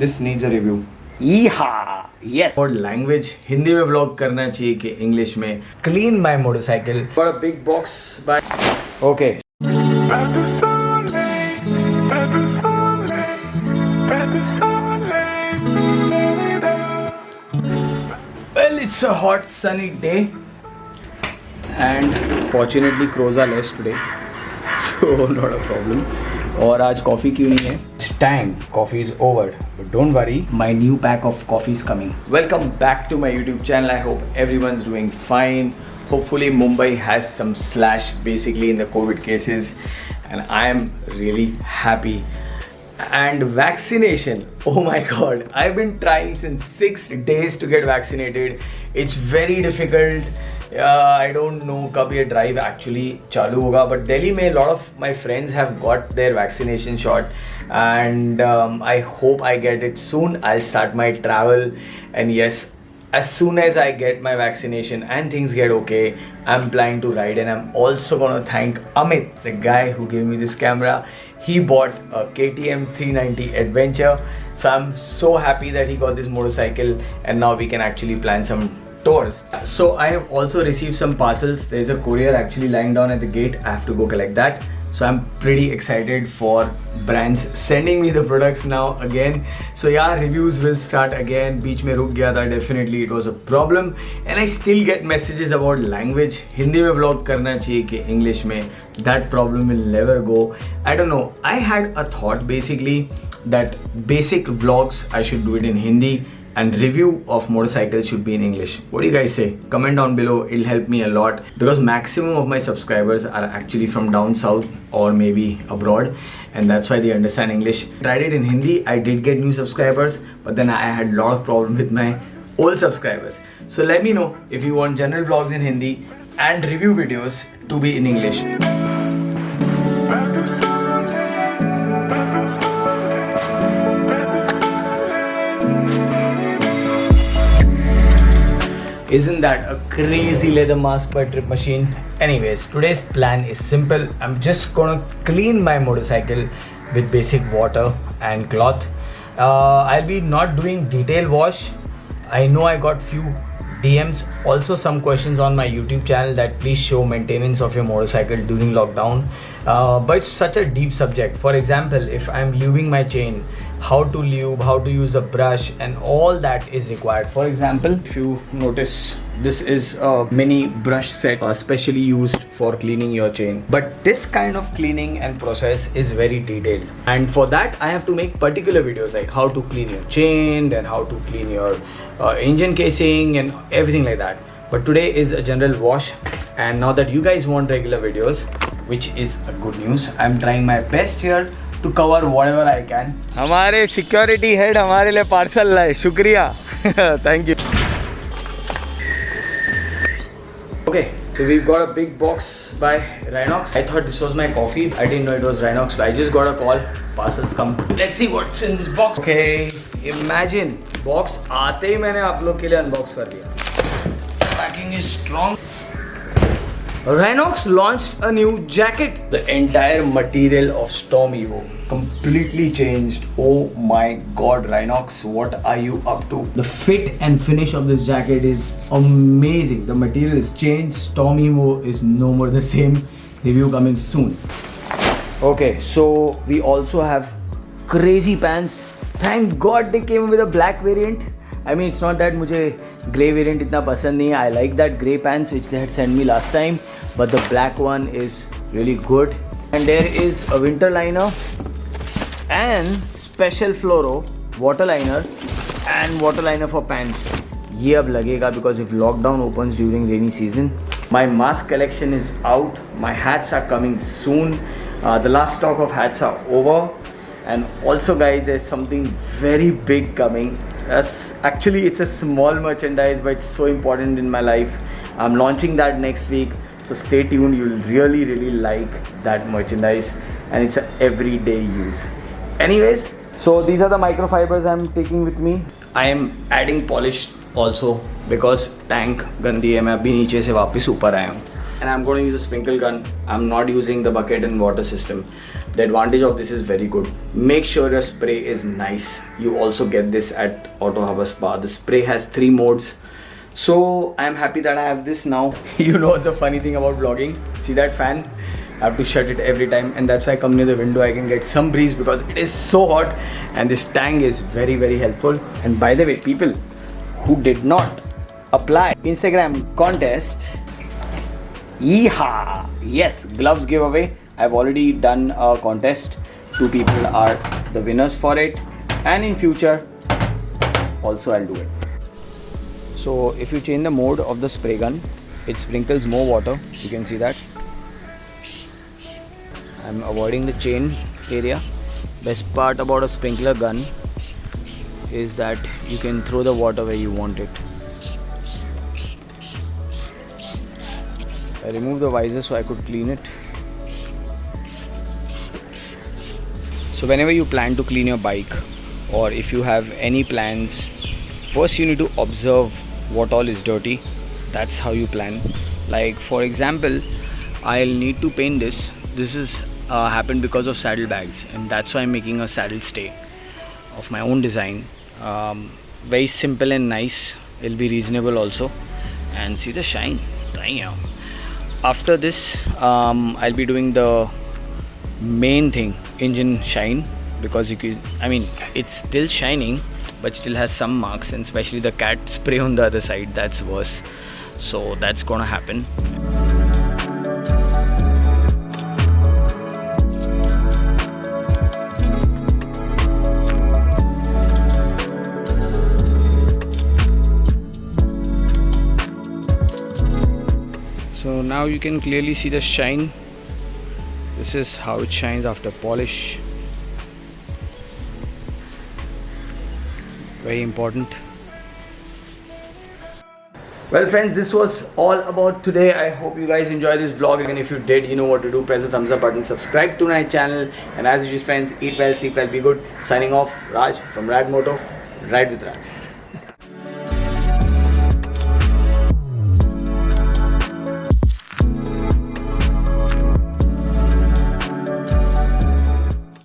this needs a review. Yes. और language Hindi में vlog करना चाहिए कि इंग्लिश में. Clean my motorcycle. Got a big box by. Okay. Well, it's a hot sunny day and fortunately crows are less today, so not a problem. और आज coffee क्यों नहीं है? It's time. Coffee is over. But don't worry, my new pack of coffee is coming. Welcome back to my YouTube channel. I hope everyone's doing fine. Hopefully Mumbai has some slash basically in the COVID cases, and I am really happy. And vaccination, oh my god, I've been trying since 6 days to get vaccinated. It's very difficult. I don't know कब ये drive actually चालू होगा, but Delhi में a lot of my friends have got their vaccination shot, and I hope I get it soon. I'll start my travel, and yes, as soon as I get my vaccination and things get okay, I'm planning to ride. And I'm also gonna thank Amit, the guy who gave me this camera. He bought a KTM 390 Adventure, so I'm so happy that he got this motorcycle, and now we can actually plan some tours. So I have also received some parcels. There's a courier actually lying down at the gate. I have to go collect that. So I'm pretty excited for brands sending me the products now again. So yeah, reviews will start again. Beach में रुक गया था, definitely it was a problem, and I still get messages about language. Hindi में vlog करना चाहिए कि English में. That problem will never go. I don't know. I had a thought basically that basic vlogs I should do it in Hindi, and review of motorcycles should be in English. What do you guys say? Comment down below. It'll help me a lot because maximum of my subscribers are actually from down south or maybe abroad, and that's why they understand English. Tried it in Hindi. I did get new subscribers, but then I had a lot of problem with my old subscribers. So let me know if you want general vlogs in Hindi and review videos to be in English. Isn't that a crazy leather mask by Trip Machine? Anyways, today's plan is simple. I'm just gonna clean my motorcycle with basic water and cloth. I'll be not doing detail wash. I know I got few DMs, also some questions on my YouTube channel that please show maintenance of your motorcycle during lockdown. But it's such a deep subject. For example, if I'm lubing my chain, how to lube, how to use a brush, and all that is required. For example, if you notice, this is a mini brush set specially used for cleaning your chain. But this kind of cleaning and process is very detailed, and for that I have to make particular videos like how to clean your chain, then how to clean your engine casing and everything like that. But today is a general wash, and now that you guys want regular videos, which is a good news, I'm trying my best here to cover whatever I can. हमारे security head हमारे लिए parcel लाए, शुक्रिया. Thank you. Okay, so we've got a big box by Rhinox. I thought this was my coffee. I didn't know it was Rhinox. I just got a call. Parcels come. Let's see what's in this box. Okay, imagine box आते ही मैंने आप लोग के लिए unbox कर दिया. Packing is strong. Rhinox launched a new jacket. The entire material of Storm Evo completely changed. Oh my god, Rhinox, what are you up to? The fit and finish of this jacket is amazing. The material is changed. Storm Evo is no more the same. Review coming soon. Okay, so we also have crazy pants. Thank god they came with a black variant. I mean, it's not that मुझे grey variant इतना पसंद नहीं है. I like that grey pants which they had sent me last time, but the black one is really good. And there is a winter liner and special fluoro water liner and water liner for pants. ये अब लगेगा because if lockdown opens during rainy season. My mask collection is out. My hats are coming soon. The last stock of hats are over. And also guys, there's something very big coming. Actually it's a small merchandise, but it's so important in my life. I'm launching that next week, so stay tuned. You'll really like that merchandise, and it's a everyday use. Anyways, so these are the microfibers I'm taking with me. I am adding polish also because tank गंदी है. मैं अभी नीचे से वापस ऊपर आया हूँ. And I'm going to use a sprinkle gun. I'm not using the bucket and water system. The advantage of this is very good. Make sure your spray is nice. You also get this at Auto Harbor Spa. The spray has 3 modes. So I'm happy that I have this now. You know the funny thing about vlogging? See that fan? I have to shut it every time, and that's why I come near the window. I can get some breeze because it is so hot, and this tang is very, very helpful. And by the way, people who did not apply Instagram contest, yeehaw! Yes, gloves giveaway. I've already done a contest. 2 people are the winners for it, and in future also I'll do it. So if you change the mode of the spray gun, it sprinkles more water. You can see that. I'm avoiding the chain area. Best part about a sprinkler gun is that you can throw the water where you want it. I removed the visor so I could clean it. So whenever you plan to clean your bike, or if you have any plans, first you need to observe what all is dirty. That's how you plan. Like for example, I'll need to paint this. This is happened because of saddlebags, and that's why I'm making a saddle stay of my own design. Very simple and nice. It'll be reasonable also. And see the shine. Damn. After this, I'll be doing the main thing, engine shine, because you can, I mean, it's still shining but still has some marks, and especially the cat spray on the other side, that's worse. So that's gonna happen. So now you can clearly see the shine. This is how it shines after polish. Very important. Well friends, this was all about today. I hope you guys enjoyed this vlog, and if you did, you know what to do. Press the thumbs up button, subscribe to my channel, and as usual friends, eat well, sleep well, be good. Signing off, Raj from Rad Moto. Ride with Raj.